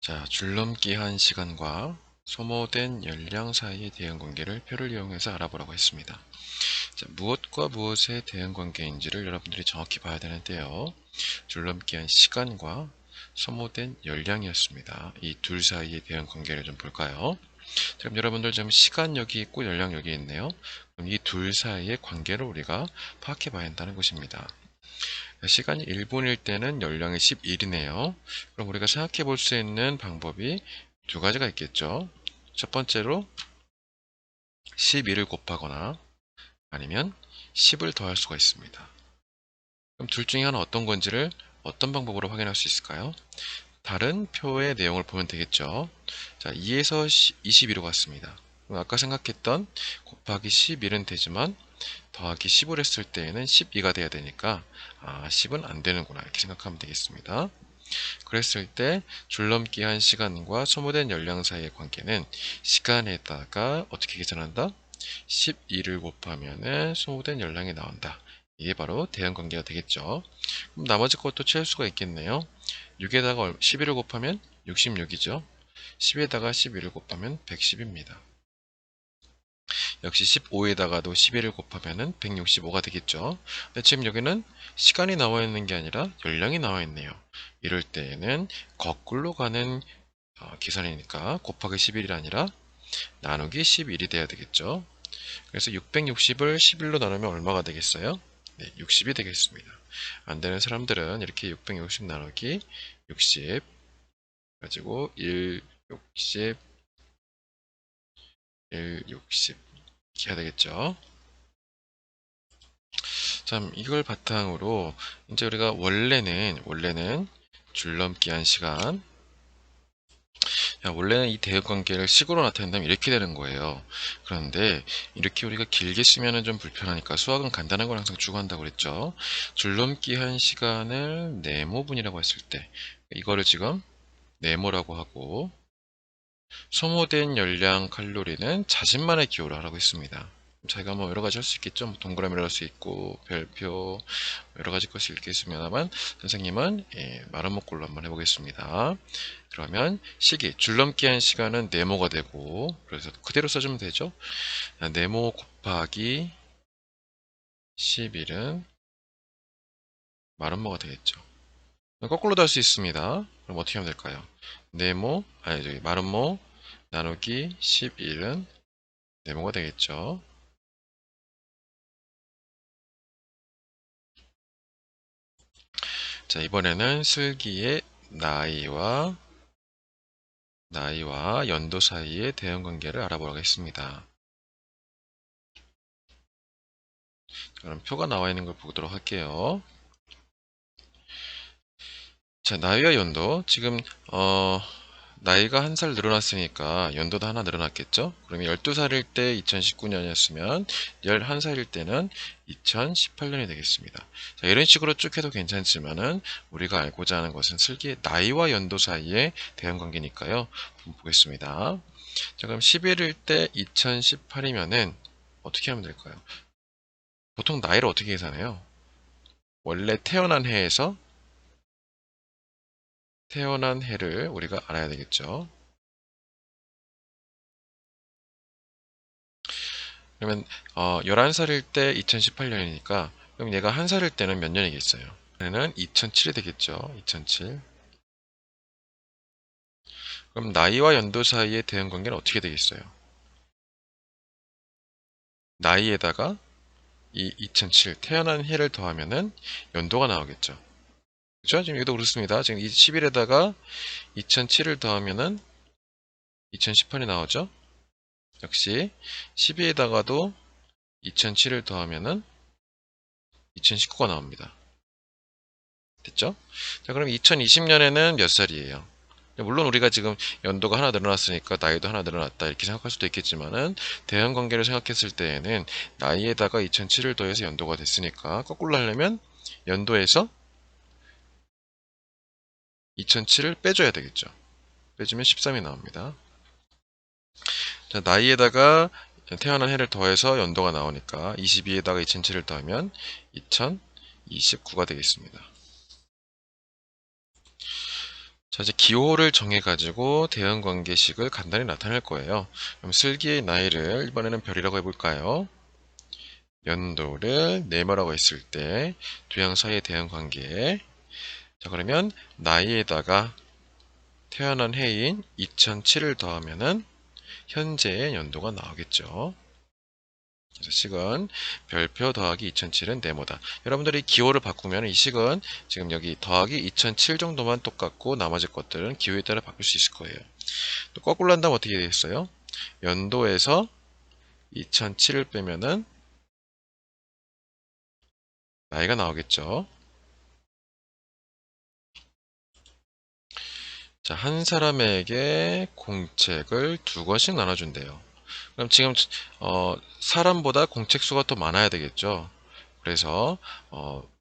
자, 줄넘기 한 시간과 소모된 열량 사이의 대응관계를 표를 이용해서 알아보라고 했습니다. 자, 무엇과 무엇의 대응관계인지를 여러분들이 정확히 봐야 되는데요. 줄넘기 한 시간과 소모된 열량이었습니다. 이 둘 사이의 대응관계를 좀 볼까요? 지금 여러분들 지금 시간 여기 있고 열량 여기 있네요. 그럼 이 둘 사이의 관계를 우리가 파악해 봐야 한다는 것입니다. 시간이 1분일 때는 열량이 11이네요. 그럼 우리가 생각해 볼 수 있는 방법이 두 가지가 있겠죠. 첫 번째로 11을 곱하거나 아니면 10을 더할 수가 있습니다. 그럼 둘 중에 하나 어떤 건지를 어떤 방법으로 확인할 수 있을까요? 다른 표의 내용을 보면 되겠죠. 자, 2에서 22로 갔습니다. 그럼 아까 생각했던 곱하기 11은 되지만 더하기 10을 했을 때에는 12가 돼야 되니까 10은 안 되는구나 이렇게 생각하면 되겠습니다. 그랬을 때 줄넘기 한 시간과 소모된 열량 사이의 관계는 시간에다가 어떻게 계산한다? 12를 곱하면 소모된 열량이 나온다. 이게 바로 대응관계가 되겠죠. 그럼 나머지 것도 채울 수가 있겠네요. 6에다가 11을 곱하면 66이죠. 10에다가 11을 곱하면 110입니다. 역시 15에다가도 11을 곱하면 165가 되겠죠. 근데 지금 여기는 시간이 나와 있는 게 아니라 열량이 나와 있네요. 이럴 때에는 거꾸로 가는 계산이니까 곱하기 11이 아니라 나누기 11이 돼야 되겠죠. 그래서 660을 11로 나누면 얼마가 되겠어요? 네, 60이 되겠습니다. 안 되는 사람들은 이렇게 660 나누기 60 가지고 1, 60, 1, 60 이렇게 해야 되겠죠. 참 이걸 바탕으로 이제 우리가 원래는 줄넘기 한 시간 원래는 이 대응관계를 식으로 나타낸다면 이렇게 되는 거예요. 그런데 이렇게 우리가 길게 쓰면은 좀 불편하니까 수학은 간단한 걸 항상 추구한다고 그랬죠. 줄넘기 한 시간을 네모분이라고 했을 때 이거를 지금 네모라고 하고 소모된 열량 칼로리는 자신만의 기호를 하라고 했습니다. 자기가 뭐 여러 가지 할 수 있겠죠. 뭐 동그라미를 할 수 있고 별표 여러 가지 것이 있겠습니다만 선생님은 마름모꼴로 한번 해보겠습니다. 그러면 시기 줄넘기 한 시간은 네모가 되고 그래서 그대로 써주면 되죠. 네모 곱하기 11은 마름모가 되겠죠. 거꾸로도 할 수 있습니다. 그럼 어떻게 하면 될까요? 네모 아니 저기 마름모 나누기 11은 네모가 되겠죠. 자, 이번에는 슬기의 나이와 연도 사이의 대응관계를 알아보겠습니다. 그럼 표가 나와 있는 걸 보도록 할게요. 자, 나이와 연도. 지금, 나이가 한 살 늘어났으니까 연도도 하나 늘어났겠죠? 그러면 12살일 때 2019년이었으면 11살일 때는 2018년이 되겠습니다. 자, 이런 식으로 쭉 해도 괜찮지만은 우리가 알고자 하는 것은 슬기의 나이와 연도 사이의 대응관계니까요. 한번 보겠습니다. 자, 그럼 11일 때 2018이면은 어떻게 하면 될까요? 보통 나이를 어떻게 계산해요? 원래 태어난 해를 우리가 알아야 되겠죠. 그러면 11살일 때 2018년이니까 그럼 얘가 1살일 때는 몇 년이겠어요? 얘는 2007이 되겠죠. 2007. 그럼 나이와 연도 사이의 대응관계는 어떻게 되겠어요? 나이에다가 이 2007 태어난 해를 더하면은 연도가 나오겠죠. 그죠? 지금 여기도 그렇습니다. 지금 21에다가 2007을 더하면은 2018이 나오죠. 역시 12에다가도 2007을 더하면은 2019가 나옵니다. 됐죠? 자, 그럼 2020년에는 몇 살이에요? 물론 우리가 지금 연도가 하나 늘어났으니까 나이도 하나 늘어났다 이렇게 생각할 수도 있겠지만은 대응관계를 생각했을 때에는 나이에다가 2007을 더해서 연도가 됐으니까 거꾸로 하려면 연도에서 2007을 빼줘야 되겠죠. 빼주면 13이 나옵니다. 자, 나이에다가 태어난 해를 더해서 연도가 나오니까 22에다가 2007을 더하면 2029가 되겠습니다. 자, 이제 기호를 정해가지고 대응관계식을 간단히 나타낼 거예요. 그럼 슬기의 나이를 이번에는 별이라고 해볼까요? 연도를 네모라고 했을 때 두 양 사이의 대응관계. 자, 그러면 나이에다가 태어난 해인 2007을 더하면은 현재의 연도가 나오겠죠. 그래서 식은 별표 더하기 2007은 네모다. 여러분들이 기호를 바꾸면 이 식은 지금 여기 더하기 2007 정도만 똑같고 나머지 것들은 기호에 따라 바꿀 수 있을 거예요. 또 거꾸로 한다면 어떻게 되겠어요? 연도에서 2007을 빼면은 나이가 나오겠죠. 자, 한 사람에게 공책을 2권씩 나눠준대요. 그럼 지금 사람보다 공책 수가 더 많아야 되겠죠. 그래서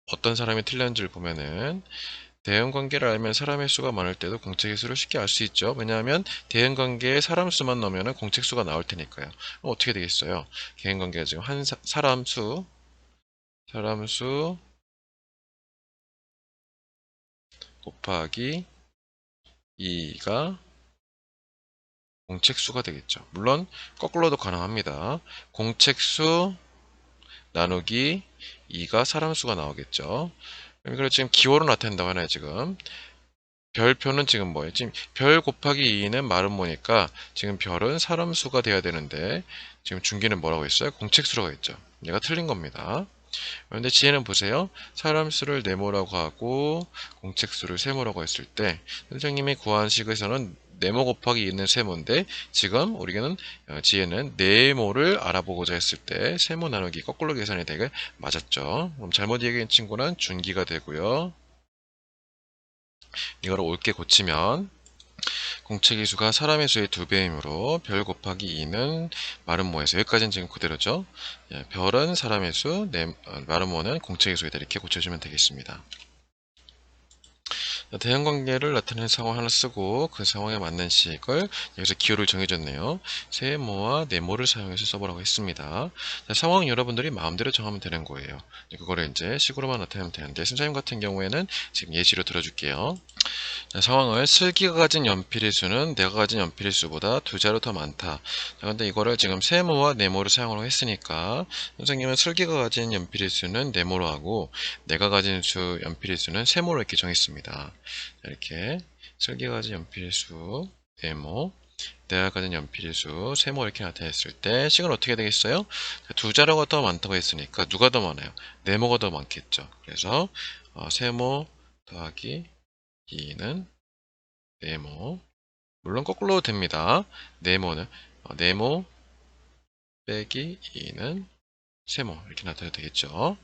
어떤 사람이 틀렸는지를 보면은 대응관계를 알면 사람의 수가 많을 때도 공책의 수를 쉽게 알 수 있죠. 왜냐하면 대응관계에 사람 수만 넣으면 공책 수가 나올 테니까요. 그럼 어떻게 되겠어요? 대응관계가 지금 사람 수 곱하기 2가 공책 수가 되겠죠. 물론 거꾸로도 가능합니다. 공책 수 나누기 2가 사람 수가 나오겠죠. 그리고 지금 기호로 나타낸다고 하나요, 지금. 별표는 지금 뭐예요? 지금 별 곱하기 2는 마름모니까 지금 별은 사람 수가 돼야 되는데 지금 중기는 뭐라고 했어요? 공책 수라고 했죠. 얘가 틀린 겁니다. 그런데 지혜는 보세요. 사람 수를 네모라고 하고 공책 수를 세모라고 했을 때 선생님이 구한 식에서는 네모 곱하기 2는 세모인데 지금 우리는 지혜는 네모를 알아보고자 했을 때 세모 나누기 거꾸로 계산이 되게 맞았죠. 그럼 잘못 얘기한 친구는 준기가 되고요. 이거를 옳게 고치면 공책의 수가 사람의 수의 2배이므로 별 곱하기 2는 마름모에서 여기까지는 지금 그대로죠. 예, 별은 사람의 수, 마름모는 공책의 수이다. 이렇게 고쳐주면 되겠습니다. 대응관계를 나타내는 상황 하나 쓰고 그 상황에 맞는 식을 여기서 기호를 정해줬네요. 세모와 네모를 사용해서 써보라고 했습니다. 자, 상황 여러분들이 마음대로 정하면 되는 거예요. 그거를 이제 식으로만 나타내면 되는데 선생님 같은 경우에는 지금 예시로 들어줄게요. 자, 상황을 슬기가 가진 연필의 수는 내가 가진 연필의 수보다 2자로 더 많다. 자, 근데 이거를 지금 세모와 네모를 사용하라고 했으니까 선생님은 슬기가 가진 연필의 수는 네모로 하고 내가 가진 연필의 수는 세모로 이렇게 정했습니다. 자, 이렇게 슬기가 가진 연필의 수 네모, 내가 가진 연필의 수 세모 이렇게 나타냈을 때 식은 어떻게 되겠어요? 2자로가 더 많다고 했으니까 누가 더 많아요? 네모가 더 많겠죠. 그래서 세모 더하기 2는 네모. 물론 거꾸로 됩니다. 네모 빼기 2는 세모 이렇게 나타내도 되겠죠.